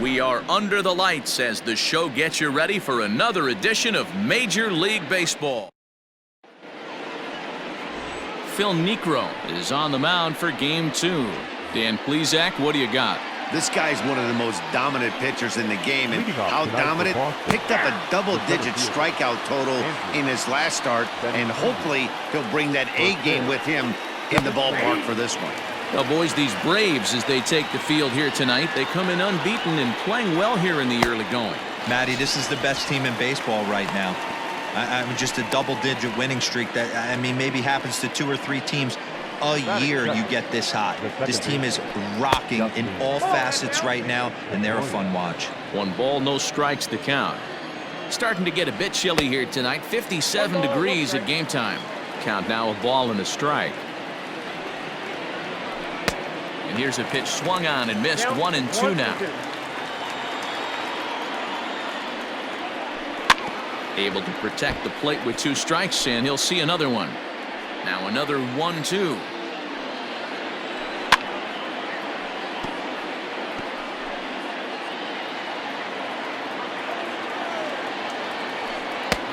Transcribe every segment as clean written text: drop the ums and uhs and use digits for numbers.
We are under the lights as the show gets you ready for another edition of Major League Baseball. Phil Niekro is on the mound for Game 2. Dan Plesac, what do you got? This guy's one of the most dominant pitchers in the game, and how dominant? Picked up a double-digit strikeout total in his last start, and hopefully he'll bring that A game with him in the ballpark for this one. Well, boys, these Braves, as they take the field here tonight, they come in unbeaten and playing well here in the early going. Matty, this is the best team in baseball right now. I mean, just a double-digit winning streak that, I mean, maybe happens to 2 or 3 teams a year you get this hot. This team is rocking in all facets right now, and they're a fun watch. 1 ball, no strikes to count. Starting to get a bit chilly here tonight. 57 degrees at game time. Count now, a ball and a strike. And here's a pitch swung on and missed. 1-2 now. Able to protect the plate with 2 strikes, and he'll see another one. Now another 1-2.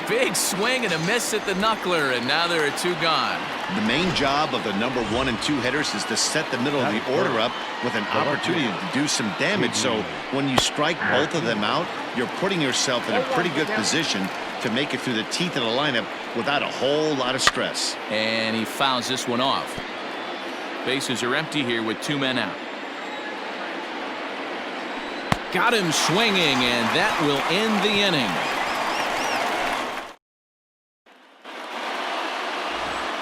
Big swing and a miss at the knuckler, and now there are 2 gone. The main job of the number 1 and 2 hitters is to set the middle of the order up with an opportunity to do some damage. So when you strike both of them out, you're putting yourself in a pretty good position to make it through the teeth of the lineup without a whole lot of stress. And he fouls this one off. Bases are empty here with 2 men out. Got him swinging, and that will end the inning.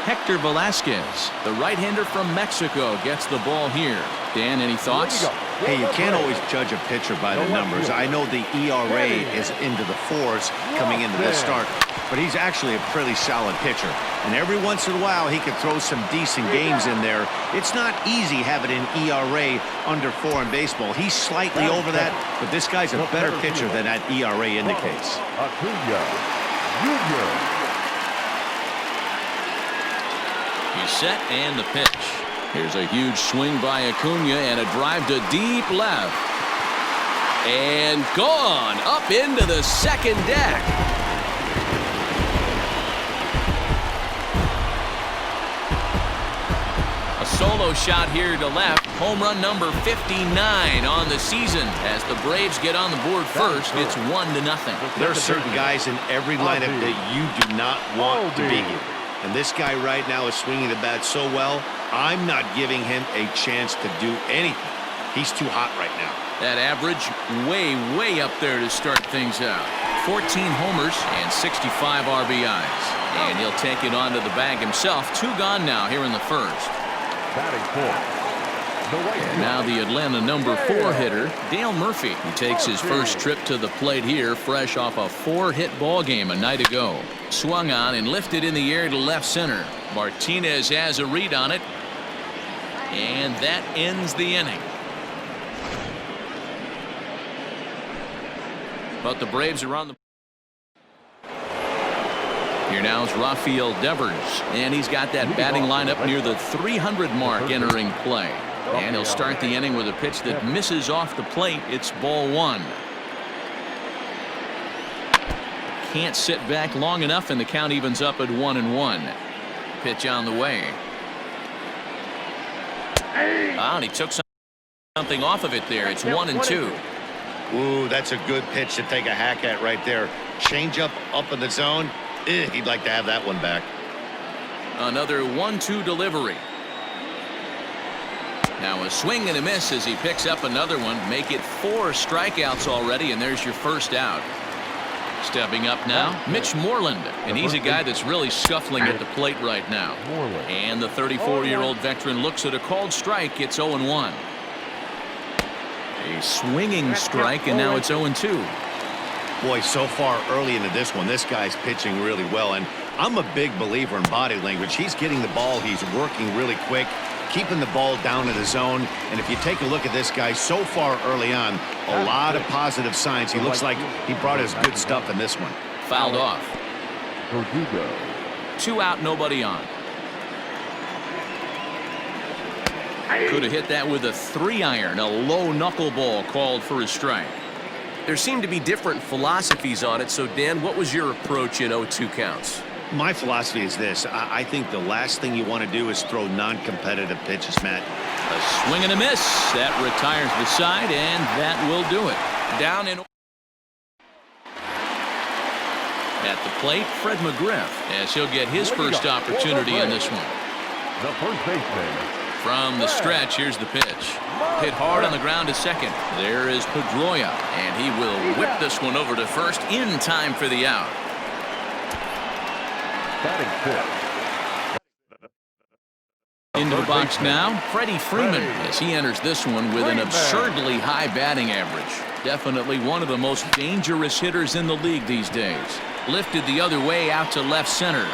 Hector Velasquez, the right-hander from Mexico, gets the ball here. Dan, any thoughts? Hey, you can't always judge a pitcher by the numbers. I know the ERA is into the 4s coming into this start, but he's actually a pretty solid pitcher. And every once in a while, he can throw some decent games in there. It's not easy having an ERA under 4 in baseball. He's slightly over that, but this guy's a better pitcher than that ERA indicates. He's set, and the pitch. Here's a huge swing by Acuna and a drive to deep left. And gone up into the second deck. A solo shot here to left. Home run number 59 on the season. As the Braves get on the board first, it's 1-0. There are certain guys in every lineup that you do not want to be here. And this guy right now is swinging the bat so well, I'm not giving him a chance to do anything. He's too hot right now. That average way up there to start things out. 14 homers and 65 RBIs. And he'll take it onto the bag himself. 2 gone now here in the first. And now the Atlanta number 4 hitter, Dale Murphy. He takes his first trip to the plate here, fresh off a 4-hit ball game a night ago. Swung on and lifted in the air to left center. Martinez has a read on it. And that ends the inning. But the Braves are on the... Here now is Rafael Devers. And he's got that batting lineup near the 300 mark entering play. And he'll start the inning with a pitch that misses off the plate. It's ball 1. Can't sit back long enough, and the count evens up at 1-1. Pitch on the way. And he took something off of it there. It's 1-2. Ooh, that's a good pitch to take a hack at right there. Change up in the zone. He'd like to have that one back. Another 1-2 delivery. Now a swing and a miss as he picks up another one. Make it 4 strikeouts already, and there's your first out. Stepping up now, Mitch Moreland, and he's a guy that's really scuffling at the plate right now. And the 34-year-old veteran looks at a called strike. It's 0-1. A swinging strike, and now it's 0-2. Boy, so far early into this one, this guy's pitching really well, and I'm a big believer in body language. He's getting the ball. He's working really quick, keeping the ball down in the zone. And if you take a look at this guy so far early on, a lot of positive signs. He looks like he brought his good stuff in this one. Fouled off. 2 out, nobody on. Could have hit that with a 3-iron. A low knuckleball called for a strike. There seem to be different philosophies on it. So, Dan, what was your approach in 0-2 counts? My philosophy is this. I think the last thing you want to do is throw non-competitive pitches, Matt. A swing and a miss. That retires the side, and that will do it. Down in at the plate, Fred McGriff, as he'll get his first opportunity in this one. The first baseman. From the stretch, here's the pitch. Hit hard on the ground to second. There is Pedroia, and he will whip this one over to first in time for the out. Batting fifth. Into the box now, Freddie Freeman, as he enters this one with an absurdly high batting average. Definitely one of the most dangerous hitters in the league these days. Lifted the other way out to left center.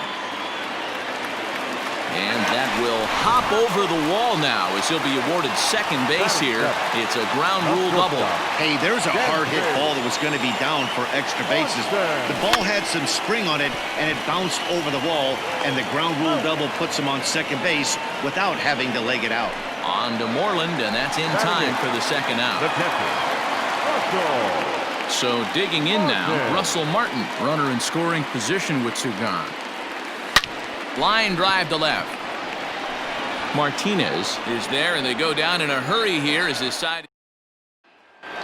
And that will hop over the wall now as he'll be awarded second base here. It's a ground rule double. Hey, there's a hard hit ball that was going to be down for extra bases. The ball had some spring on it, and it bounced over the wall, and the ground rule double puts him on second base without having to leg it out. On to Moreland, and that's in time for the second out. So digging in now, Russell Martin, runner in scoring position with two gone. Line drive to left. Martinez is there, and they go down in a hurry here as his side.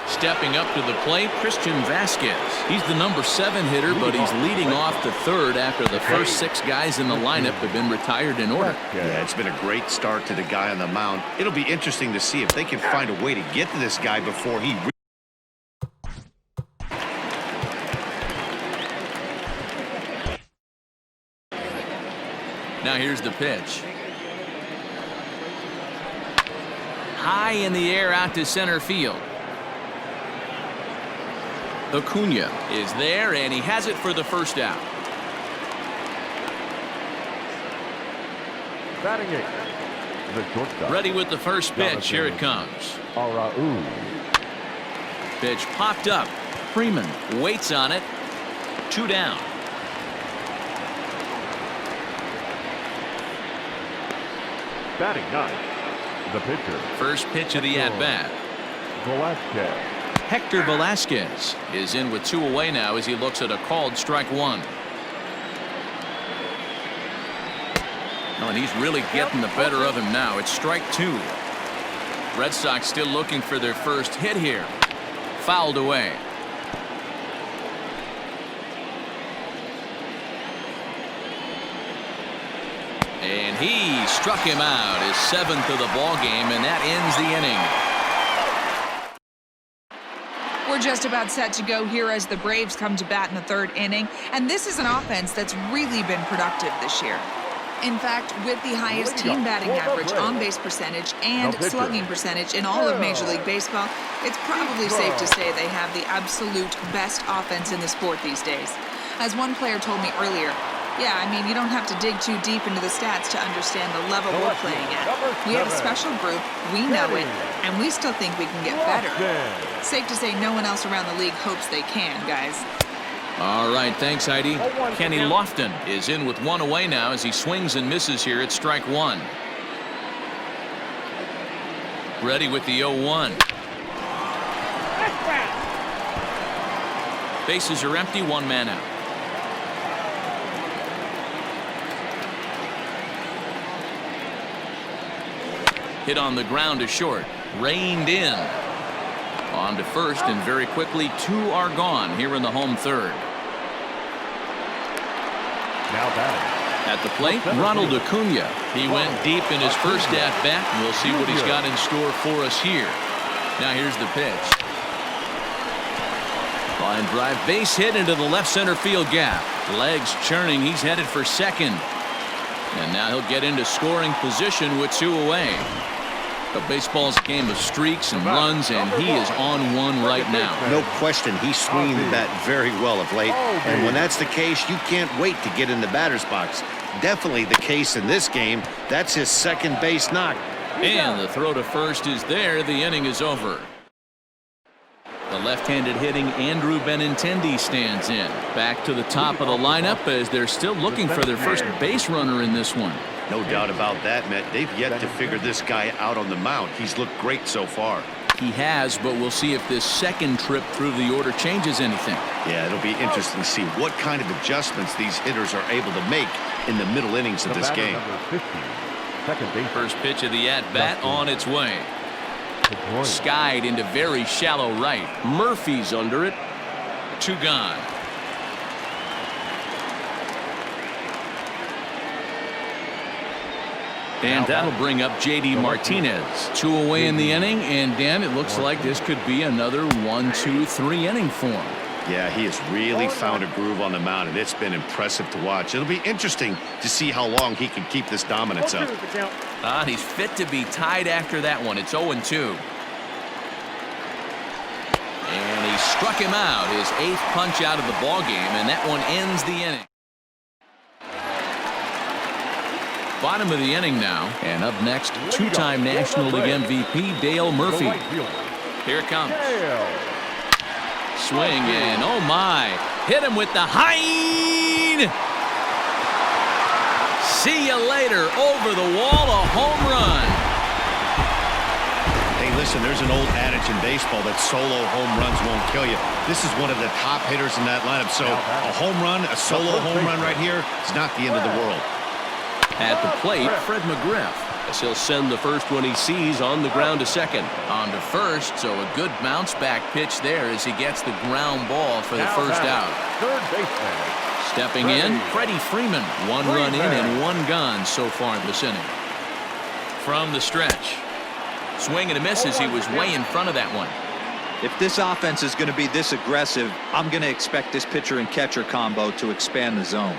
Stepping up to the plate, Christian Vasquez. He's the number 7 hitter, but he's leading off to third after the first 6 guys in the lineup have been retired in order. Yeah, it's been a great start to the guy on the mound. It'll be interesting to see if they can find a way to get to this guy before he Now here's the pitch. High in the air out to center field. Acuna is there, and he has it for the first out. Batting eighth. The shortstop. Ready with the first pitch. Here it comes. Pitch popped up. Freeman waits on it. 2 down. Batting ninth. The pitcher. First pitch of the at-bat. Velasquez. Hector Velasquez is in with 2 away now as he looks at a called strike 1. Oh, and he's really getting the better of him now. It's strike 2. Red Sox still looking for their first hit here. Fouled away. And he struck him out, his 7th of the ball game, and that ends the inning. We're just about set to go here as the Braves come to bat in the 3rd inning, and this is an offense that's really been productive this year. In fact, with the highest team batting average, on-base percentage, and slugging percentage in all of Major League Baseball, it's probably safe to say they have the absolute best offense in the sport these days. As one player told me earlier, yeah, I mean, you don't have to dig too deep into the stats to understand the level we're playing at. We have a special group, we know it, and we still think we can get better. Safe to say no one else around the league hopes they can, guys. All right, thanks, Heidi. Kenny Lofton is in with 1 away now as he swings and misses here at strike 1. Ready with the 0-1. Bases are empty, 1 man out. Hit on the ground to short. Reined in. On to first, and very quickly 2 are gone here in the home 3rd. Now batting. At the plate, Ronald Acuna. He went deep in his first at-bat, and we'll see what he's got in store for us here. Now here's the pitch. Line drive, base hit into the left center field gap. Legs churning, he's headed for second. And now he'll get into scoring position with 2 away. But baseball's a game of streaks and runs, and he is on one right now. No question, he's swinging the bat very well of late. And when that's the case, you can't wait to get in the batter's box. Definitely the case in this game. That's his second base knock. And the throw to first is there. The inning is over. The left-handed hitting Andrew Benintendi stands in. Back to the top of the lineup as they're still looking for their first base runner in this one. No doubt about that, Matt. They've yet to figure this guy out on the mound. He's looked great so far. He has, but we'll see if this second trip through the order changes anything. Yeah, it'll be interesting to see what kind of adjustments these hitters are able to make in the middle innings of this game. Number 50, second base. First pitch of the at-bat on its way. Skied into very shallow right. Murphy's under it. 2 gone. And that'll bring up J.D. Martinez. 2 away in the inning, and Dan, it looks like this could be another 1, 2, 3 inning for him. Yeah, he has really found a groove on the mound, and it's been impressive to watch. It'll be interesting to see how long he can keep this dominance up. He's fit to be tied after that one. It's 0-2. And he struck him out, his 8th punch out of the ball game, and that one ends the inning. Bottom of the inning now, and up next, 2-time National League MVP Dale Murphy. Here it comes. Swing, and oh my, hit him with the hind. See you later, over the wall, a home run. Hey, listen, there's an old adage in baseball that solo home runs won't kill you. This is one of the top hitters in that lineup, so a home run, a solo home run right here is not the end of the world. At the plate, Fred McGriff. Guess he'll send the first one he sees on the ground to second. On to first, so a good bounce back pitch there as he gets the ground ball for the first out. Third baseman. Stepping in, Freddie Freeman. 1 run in and 1 gone so far this inning. From the stretch. Swing and a miss as he was way in front of that one. If this offense is going to be this aggressive, I'm going to expect this pitcher and catcher combo to expand the zone.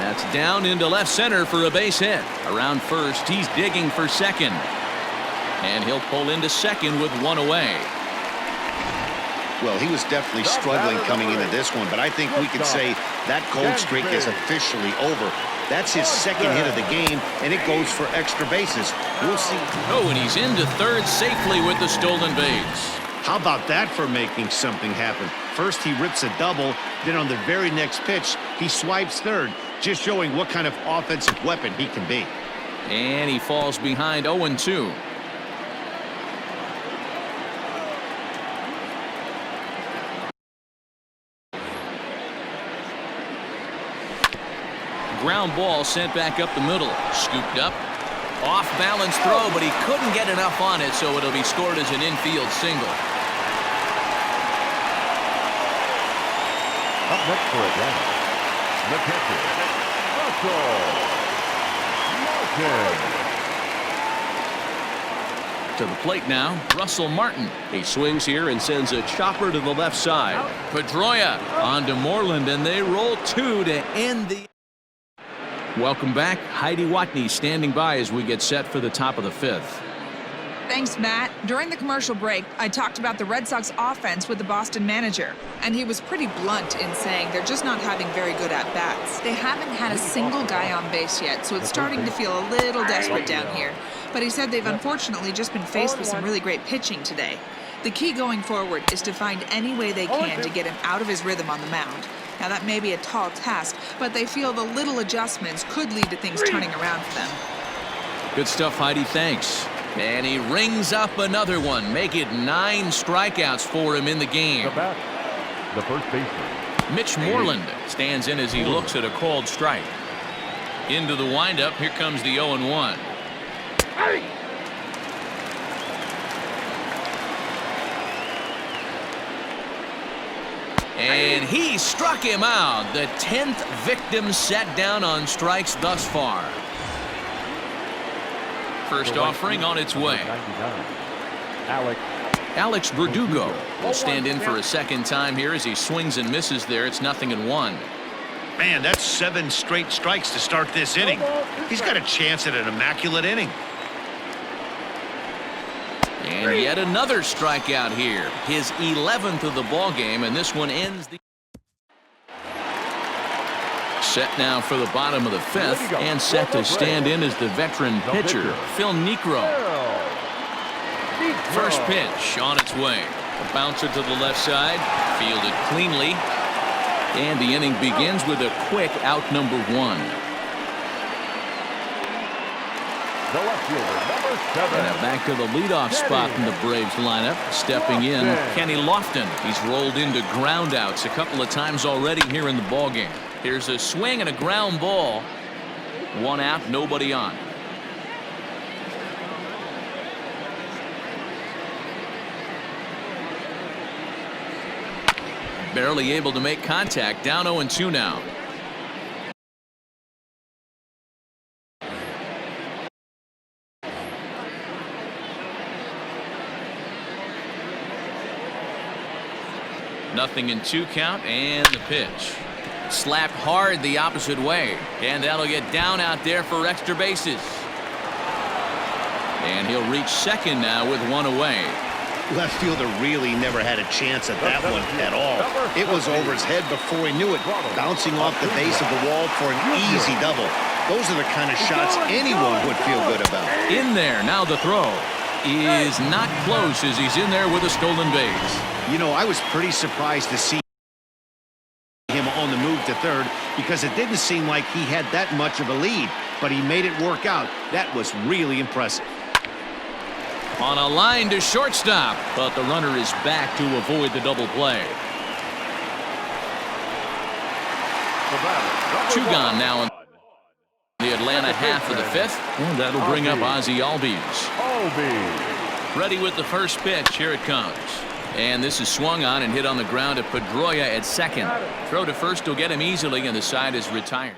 That's down into left center for a base hit. Around first, he's digging for second. And he'll pull into second with 1 away. Well, he was definitely struggling coming into this one, but I think we could say that cold streak is officially over. That's his second hit of the game, and it goes for extra bases. We'll see. Oh, and he's into third safely with the stolen base. How about that for making something happen? First, he rips a double, then on the very next pitch, he swipes third, just showing what kind of offensive weapon he can be. And he falls behind 0-2. Ground ball sent back up the middle. Scooped up. Off balance throw, but he couldn't get enough on it, so it'll be scored as an infield single. Up next for a down, the catcher, Russell Martin. To the plate now, Russell Martin. He swings here and sends a chopper to the left side. Pedroia on to Moreland, and they roll 2 to end the. Welcome back. Heidi Watney standing by as we get set for the top of the 5th. Thanks, Matt. During the commercial break, I talked about the Red Sox offense with the Boston manager, and he was pretty blunt in saying they're just not having very good at-bats. They haven't had a single guy on base yet, so it's starting to feel a little desperate down here. But he said they've unfortunately just been faced with some really great pitching today. The key going forward is to find any way they can to get him out of his rhythm on the mound. Now, that may be a tall task, but they feel the little adjustments could lead to things turning around for them. Good stuff, Heidi. Thanks. And he rings up another one. Make it 9 strikeouts for him in the game. The batter, the first baseman, Mitch Moreland stands in as he looks at a called strike. Into the windup. Here comes the 0-1. And he struck him out. The 10th victim set down on strikes thus far. First offering on its way. Alex Verdugo will stand in for a second time here as he swings and misses there. It's 0-1. Man, that's 7 straight strikes to start this inning. He's got a chance at an immaculate inning. And yet another strikeout here. His 11th of the ball game, and this one ends the. Set now for the bottom of the 5th, and set to stand in as the veteran pitcher, Phil Niekro. First pitch on its way. A bouncer to the left side, fielded cleanly. And the inning begins with a quick out number 1. The left fielder, number 7. And back to the leadoff spot in the Braves lineup. Stepping in, Kenny Lofton. He's rolled into groundouts a couple of times already here in the ballgame. Here's a swing and a ground ball. 1 out, nobody on. Barely able to make contact. Down 0-2 now. Nothing in 2 count, and the pitch. Slapped hard the opposite way, and that'll get down out there for extra bases. And he'll reach second now with 1 away. Left fielder really never had a chance at that one at all. It was over his head before he knew it, bouncing off the base of the wall for an easy double. Those are the kind of shots anyone would feel good about. In there, now the throw is not close as he's in there with a stolen base. You know, I was pretty surprised to see him on the move to third because it didn't seem like he had that much of a lead, but he made it work out. That was really impressive. On a line to shortstop, but the runner is back to avoid the double play. 2 gone now in the Atlanta half of the 5th. And that'll bring up Ozzie Albies. Ready with the first pitch. Here it comes. And this is swung on and hit on the ground to Pedroia at second. Throw to first will get him easily, and the side is retired.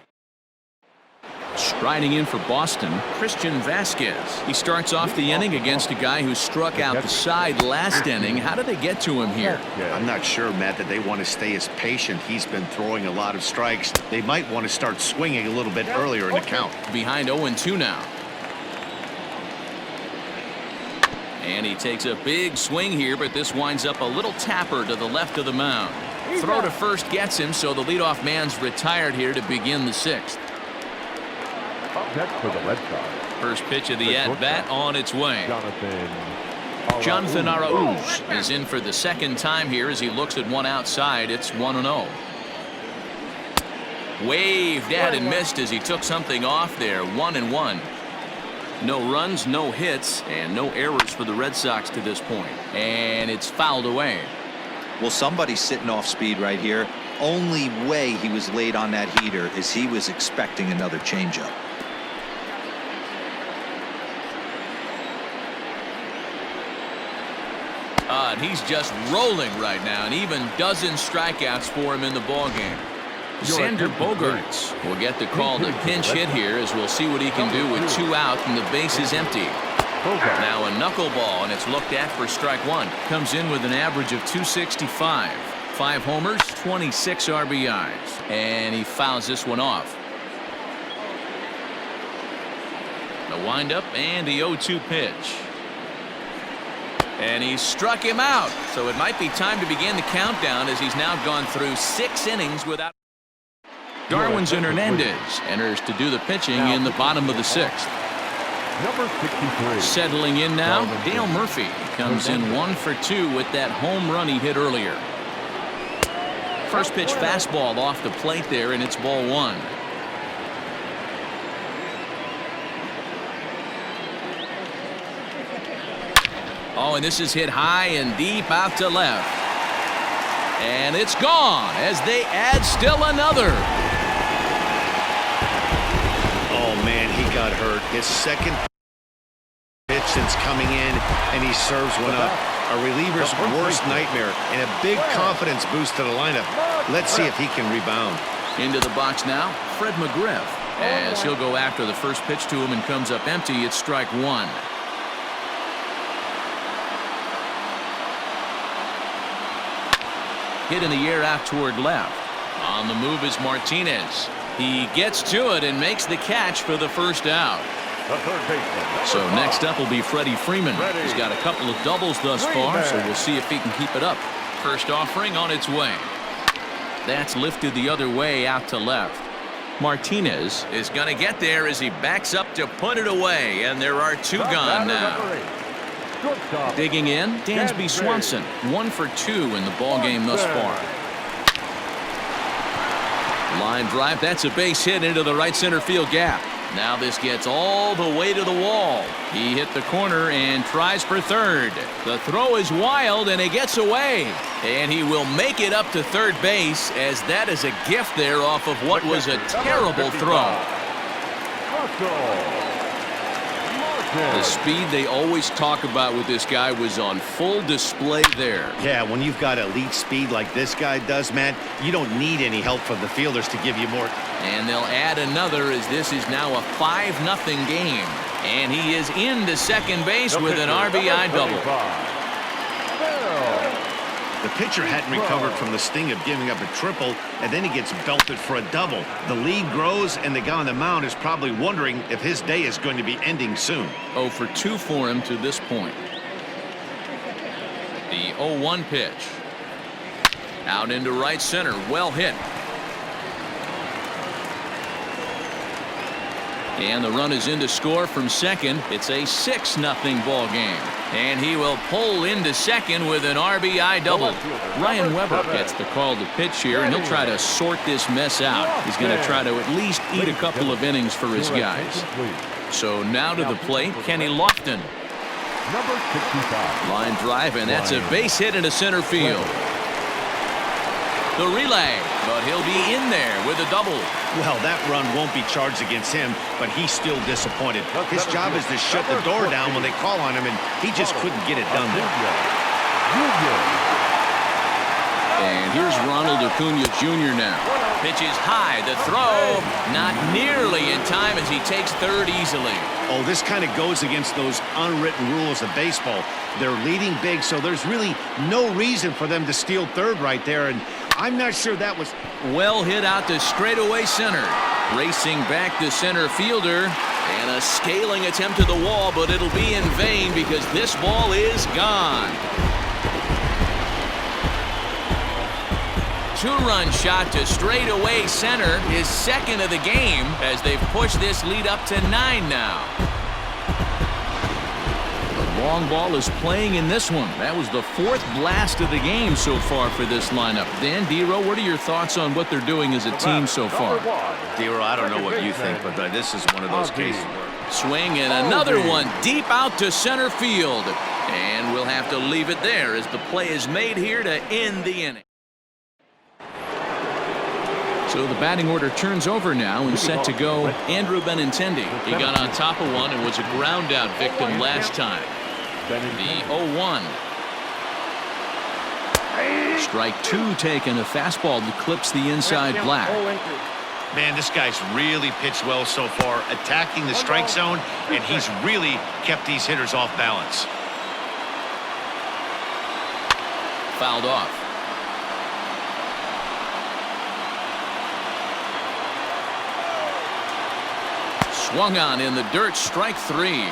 Striding in for Boston, Christian Vasquez. He starts off the inning against a guy who struck out the side last inning. How did they get to him here? I'm not sure, Matt, that they want to stay as patient. He's been throwing a lot of strikes. They might want to start swinging a little bit earlier in the count. Behind 0-2 now. And he takes a big swing here, but this winds up a little tapper to the left of the mound. Throw to first gets him, so the leadoff man's retired here to begin the 6th. Next for the Red Sox. First pitch of the at-bat on its way. Jonathan Arauz is in for the second time here as he looks at one outside. It's 1-0. Waved at and missed as he took something off there. 1-1. No runs, no hits, and no errors for the Red Sox to this point. And it's fouled away. Well, somebody's sitting off speed right here. Only way he was late on that heater is he was expecting another changeup. And he's just rolling right now, and even dozen strikeouts for him in the ballgame. Xander Bogaerts will get the call to pinch hit here, as we'll see what he can do with 2 out and the base is empty. Now a knuckleball, and it's looked at for strike 1. Comes in with an average of 265. 5 homers, 26 RBIs, and he fouls this one off. The windup and the 0-2 pitch. And he struck him out, so it might be time to begin the countdown as he's now gone through 6 innings without. Darwinzon Hernandez enters to do the pitching in the bottom of the 6th. Number 63. Settling in now, Dale Murphy comes in 1 for 2 with that home run he hit earlier. First pitch fastball off the plate there, and it's ball 1. Oh, and this is hit high and deep out to left. And it's gone as they add still another. Oh, man, he got hurt. His second pitch since coming in, and he serves one up. A reliever's worst nightmare and a big confidence boost to the lineup. Let's see if he can rebound. Into the box now, Fred McGriff, as he'll go after the first pitch to him and comes up empty. It's strike 1. Hit in the air out toward left. On the move is Martinez. He gets to it and makes the catch for the first out. So next up will be Freddie Freeman. He's got a couple of doubles thus far, so we'll see if he can keep it up. First offering on its way. That's lifted the other way out to left. Martinez is going to get there as he backs up to put it away, and there are 2 gone now. Digging in, Dansby Swanson, 1 for 2 in the ballgame thus far. Line drive. That's a base hit into the right center field gap. Now this gets all the way to the wall. He hit the corner and tries for third. The throw is wild, and it gets away. And he will make it up to third base, as that is a gift there off of what was a terrible throw. The speed they always talk about with this guy was on full display there. Yeah, when you've got elite speed like this guy does, man, you don't need any help from the fielders to give you more. And they'll add another, as this is now a 5-0 game. And he is into second base with an RBI double. The pitcher hadn't recovered from the sting of giving up a triple, and then he gets belted for a double. The lead grows, and the guy on the mound is probably wondering if his day is going to be ending soon. 0 for 2 for him to this point. The 0-1 pitch. Out into right center. Well hit. And the run is in to score from second. It's a 6-0 ball game. And he will pull into second with an RBI double. Ryan Weber gets the call to pitch here, and he'll try to sort this mess out. He's going to try to at least eat a couple of innings for his guys. So now to the plate, Kenny Lofton. Number 65. Line drive, and that's a base hit into center field. The relay, but he'll be in there with a double. Well, that run won't be charged against him, but he's still disappointed. His job is to shut the door down when they call on him, and he just couldn't get it done there. And here's Ronald Acuna Jr. now. Pitches high. The throw not nearly in time as he takes third easily. Oh, this kind of goes against those unwritten rules of baseball. They're leading big, so there's really no reason for them to steal third right there, and I'm not sure that was... Well hit out to straightaway center. Racing back the center fielder, and a scaling attempt to the wall, but it'll be in vain because this ball is gone. 2-run shot to straightaway center, his second of the game, as they've pushed this lead up to 9 now. The long ball is playing in this one. That was the 4th blast of the game so far for this lineup. Dan Dero, what are your thoughts on what they're doing as a team so far? Dero, I don't know what you think, but this is one of those cases. Swing and another one deep out to center field. And we'll have to leave it there as the play is made here to end the inning. So the batting order turns over now and set to go Andrew Benintendi. He got on top of one and was a ground out victim last time. The 0-1. Strike 2 taken. A fastball that clips the inside black. Man, this guy's really pitched well so far, attacking the strike zone, and he's really kept these hitters off balance. Fouled off. Swung on in the dirt, strike 3.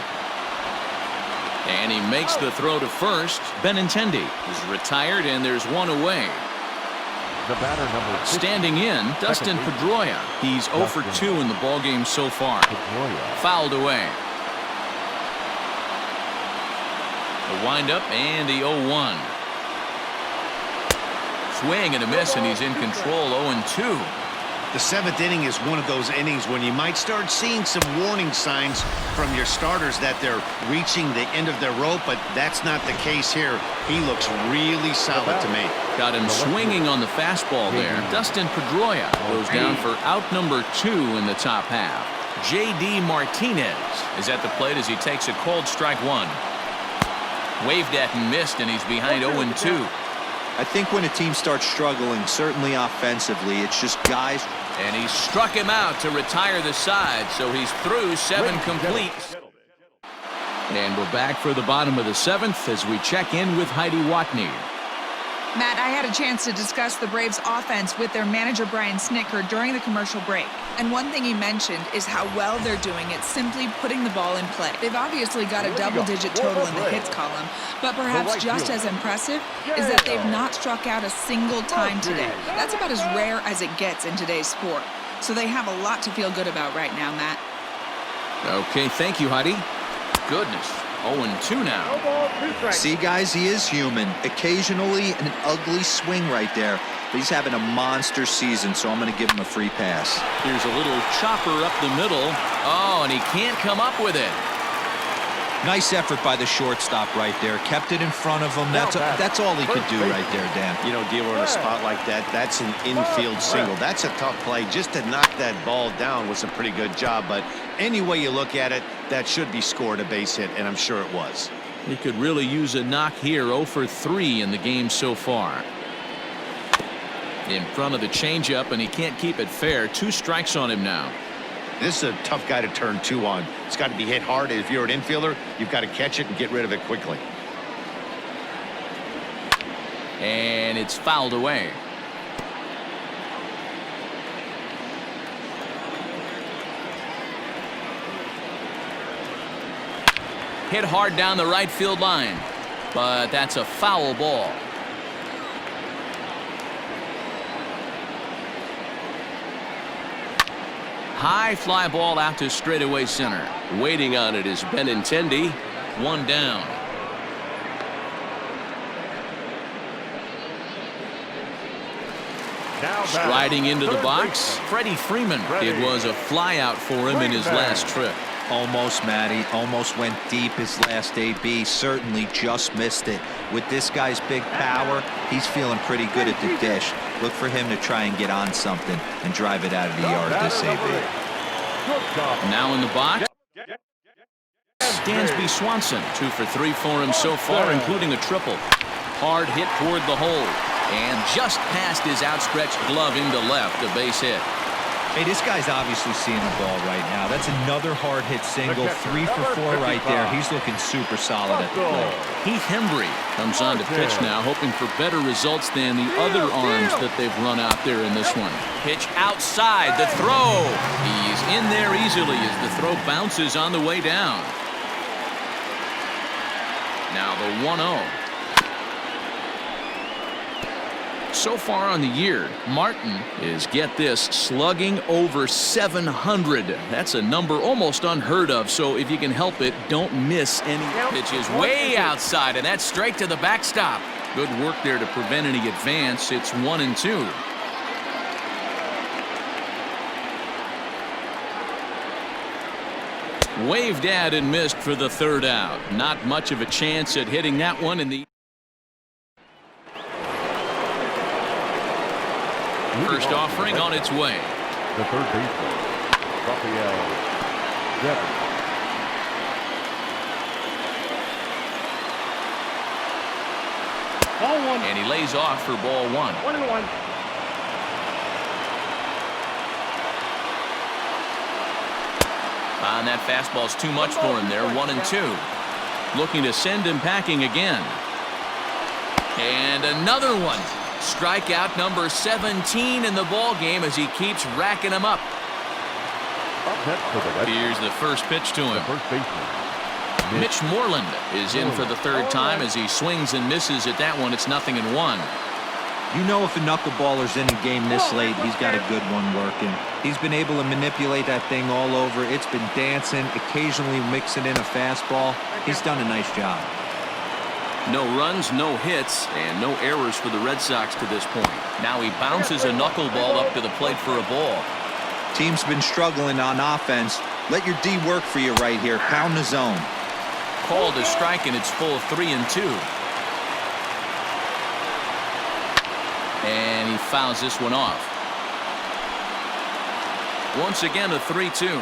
And he makes the throw to first. Benintendi is retired, and there's one away. The batter number 6. Standing in, Dustin Pedroia. He's 0 for 2 in the ballgame so far. Fouled away. The windup and the 0-1. Swing and a miss, and he's in control. 0-2. The 7th inning is one of those innings when you might start seeing some warning signs from your starters that they're reaching the end of their rope, but that's not the case here. He looks really solid to me. Got him swinging on the fastball there. Dustin Pedroia goes down for out number 2 in the top half. J.D. Martinez is at the plate as he takes a cold strike 1. Waved at and missed, and he's behind 0-2. I think when a team starts struggling, certainly offensively, it's just guys. And he struck him out to retire the side, so he's through 7 complete. And we're back for the bottom of the 7th as we check in with Heidi Watney. Matt, I had a chance to discuss the Braves offense with their manager Brian Snitker during the commercial break. And one thing he mentioned is how well they're doing at simply putting the ball in play. They've obviously got a double-digit total in the hits column, but perhaps just as impressive is that they've not struck out a single time today. That's about as rare as it gets in today's sport. So they have a lot to feel good about right now, Matt. Okay, thank you, Heidi. Goodness. 0-2 now. See, guys, he is human. Occasionally an ugly swing right there. But he's having a monster season, so I'm going to give him a free pass. Here's a little chopper up the middle. Oh, and he can't come up with it. Nice effort by the shortstop right there. Kept it in front of him. That's all he could do right there, Dan. You know, dealer in a spot like that, that's an infield single. That's a tough play. Just to knock that ball down was a pretty good job. But any way you look at it, that should be scored a base hit, and I'm sure it was. He could really use a knock here. 0 for 3 in the game so far. In front of the changeup, and he can't keep it fair. 2 strikes on him now. This is a tough guy to turn 2 on. It's got to be hit hard. If you're an infielder, you've got to catch it and get rid of it quickly. And it's fouled away. Hit hard down the right field line, but that's a foul ball. High fly ball out to straightaway center. Waiting on it is Benintendi. 1 down. Striding into the box, Freddie Freeman. It was a fly out for him in his last trip. Almost, Matty. Almost went deep his last AB. Certainly just missed it. With this guy's big power, he's feeling pretty good at the dish. Look for him to try and get on something and drive it out of the yard this AB. Now in the box, Dansby Swanson. 2 for 3 for him so far, including a triple. Hard hit toward the hole, and just past his outstretched glove into left, a base hit. Hey, this guy's obviously seeing the ball right now. That's another hard hit single. 3 for 4 right there. He's looking super solid at the plate. Heath Hembry comes on to pitch now, hoping for better results than the other arms that they've run out there in this one. Pitch outside, the throw. He's in there easily as the throw bounces on the way down. Now the 1-0. So far on the year, Martin is, get this, slugging over 700. That's a number almost unheard of, so if you can help it, don't miss any pitches. Way outside, and that's straight to the backstop. Good work there to prevent any advance. It's 1-2. Waved at and missed for the 3rd out. Not much of a chance at hitting that one in the first offering on its way. The third baseman, Raphael Devers. Ball 1. And he lays off for ball 1. 1-1. And that fastball's too much for him there. 1-2. Looking to send him packing again. And another one. Strikeout number 17 in the ball game as he keeps racking them up. Here's the first pitch to him. First baseman, Mitch Moreland is in for the 3rd time as he swings and misses at that one. It's 0-1. You know, if a knuckleballer's in a game this late, he's got a good one working. He's been able to manipulate that thing all over. It's been dancing, occasionally mixing in a fastball. He's done a nice job. No runs, no hits, and no errors for the Red Sox to this point. Now he bounces a knuckleball up to the plate for a ball. Team's been struggling on offense. Let your D work for you right here. Pound the zone. Called a strike, and it's full 3-2. And he fouls this one off. Once again, a 3-2.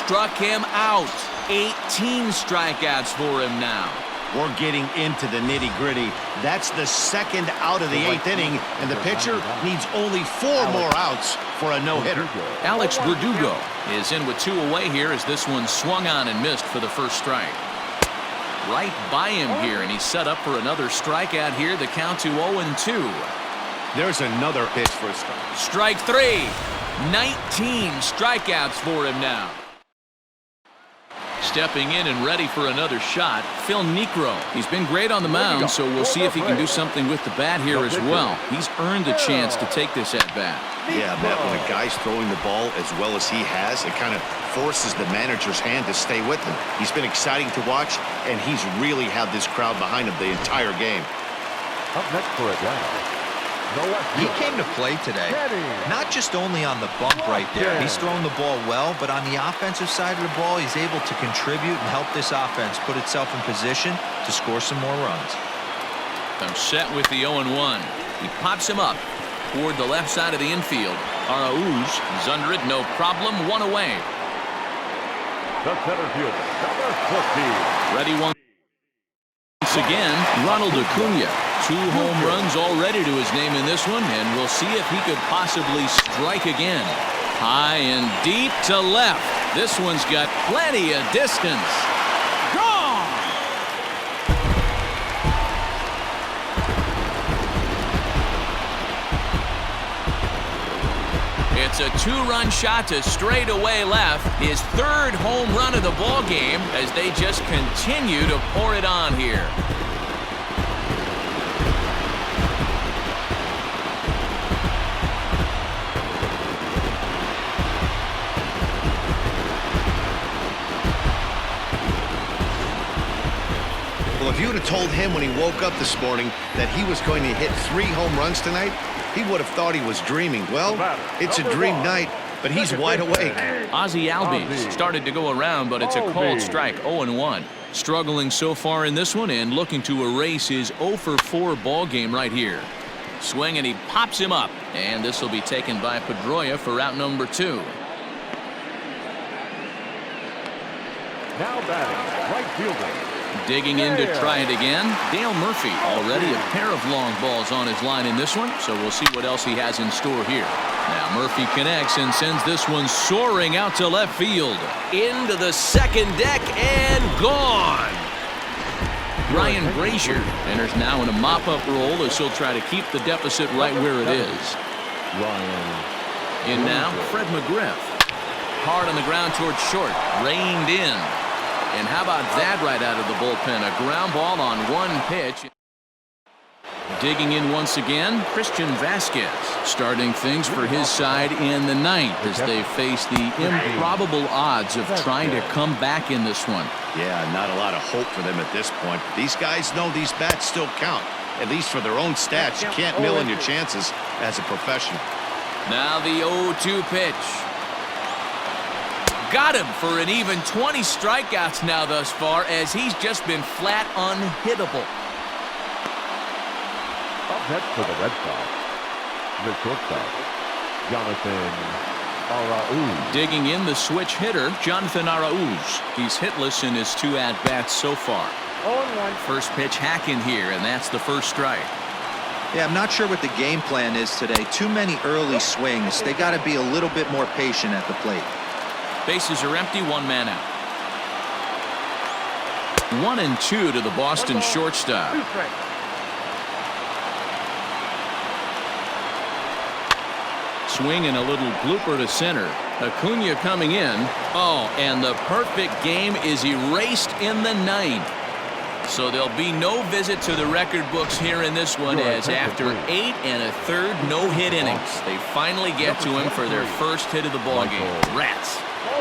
Struck him out. 18 strikeouts for him now. We're getting into the nitty-gritty. That's the 2nd out of the 8th inning, and the pitcher needs only 4 more outs for a no-hitter. Alex Verdugo is in with 2 away here as this one swung on and missed for the first strike. Right by him here, and he's set up for another strikeout here. The count to 0-2. There's another pitch for a strike. Strike 3. 19 strikeouts for him now. Stepping in and ready for another shot, Phil Niekro. He's been great on the mound, so we'll see if he can do something with the bat here as well. He's earned the chance to take this at bat. Yeah, Matt, when a guy's throwing the ball as well as he has, it kind of forces the manager's hand to stay with him. He's been exciting to watch, and he's really had this crowd behind him the entire game. Up next for Atlanta, He came to play today, not just only on the bump right there. He's thrown the ball well, but on the offensive side of the ball, he's able to contribute and help this offense put itself in position to score some more runs. I'm set with the 0-1. He pops him up toward the left side of the infield. Arauz is under it, no problem, one away. the center fielder, number 14. Ready once again, Ronald Acuna. 2 home runs already to his name in this one, and we'll see if he could possibly strike again. High and deep to left. This one's got plenty of distance. Gone! It's a 2-run shot to straightaway left. His 3rd home run of the ball game as they just continue to pour it on here. Well, if you would have told him when he woke up this morning that he was going to hit 3 home runs tonight, he would have thought he was dreaming. Well, it's a dream night, but he's wide awake. Ozzie Albies started to go around, but it's a called strike, 0-1. Struggling so far in this one and looking to erase his 0-for-4 ball game right here. Swing, and he pops him up, and this will be taken by Pedroia for out number 2. Now batting, right fielder. Digging in to try it again, Dale Murphy. Already a pair of long balls on his line in this one, so we'll see what else he has in store here. Now Murphy connects and sends this one soaring out to left field. Into the second deck and gone. Ryan Brazier enters now in a mop-up role as he'll try to keep the deficit right where it is. In now, Fred McGriff. Hard on the ground towards short. Reined in. And how about that right out of the bullpen? A ground ball on 1 pitch. Digging in once again, Christian Vasquez. Starting things for his side in the 9th as they face the improbable odds of trying to come back in this one. Yeah, not a lot of hope for them at this point. These guys know these bats still count, at least for their own stats. You can't mill in your chances as a professional. Now the 0-2 pitch. Got him for an even 20 strikeouts now thus far, as he's just been flat unhittable. Up next for the Red Sox, the shortstop, Jonathan Arauz. Digging in the switch hitter, Jonathan Arauz. He's hitless in his 2 at-bats so far. 0-1. First pitch hack in here, and that's the first strike. Yeah, I'm not sure what the game plan is today. Too many early swings. They got to be a little bit more patient at the plate. Bases are empty, 1 man out. 1-2 to the Boston shortstop. Swing and a little blooper to center. Acuna coming in. Oh, and the perfect game is erased in the 9th. So there'll be no visit to the record books here in this one, as after 8 1/3 no-hit innings, they finally get to him for their first hit of the ballgame. Rats.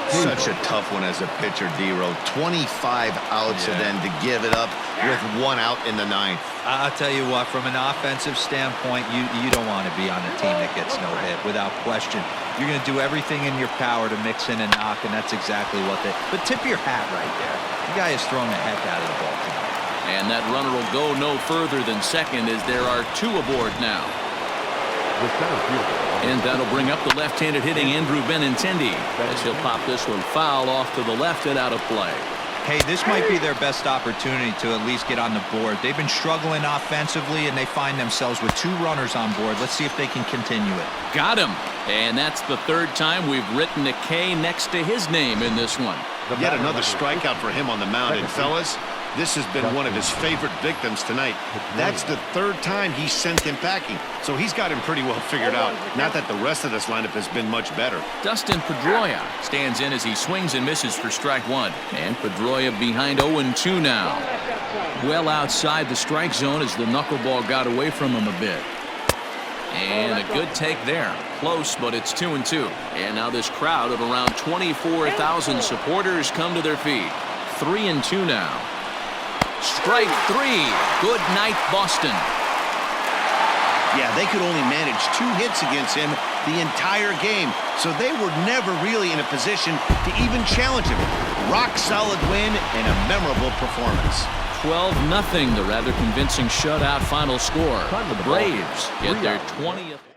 Such a tough one as a pitcher, D-Row. 25 outs and then to give it up with 1 out in the 9th. I'll tell you what, from an offensive standpoint, you don't want to be on a team that gets no hit, without question. You're going to do everything in your power to mix in and knock, and that's exactly what they... But tip your hat right there. The guy has thrown the heck out of the ball tonight. And that runner will go no further than second, as there are 2 aboard now. The center fielder. And that'll bring up the left-handed hitting Andrew Benintendi, as he'll pop this one foul off to the left and out of play. Hey, this might be their best opportunity to at least get on the board. They've been struggling offensively, and they find themselves with 2 runners on board. Let's see if they can continue it. Got him. And that's the 3rd time we've written a K next to his name in this one. Yet another strikeout for him on the mound. And fellas, this has been one of his favorite victims tonight. That's the 3rd time he sent him packing. So he's got him pretty well figured out. Not that the rest of this lineup has been much better. Dustin Pedroia stands in as he swings and misses for strike 1. And Pedroia behind 0-2 now. Well outside the strike zone as the knuckleball got away from him a bit. And a good take there. Close, but it's 2-2. And now this crowd of around 24,000 supporters come to their feet. 3-2 now. Strike three. Good night, Boston. Yeah, they could only manage 2 hits against him the entire game, so they were never really in a position to even challenge him. Rock solid win and a memorable performance. 12-0, the rather convincing shutout final score. The Braves get their 20th.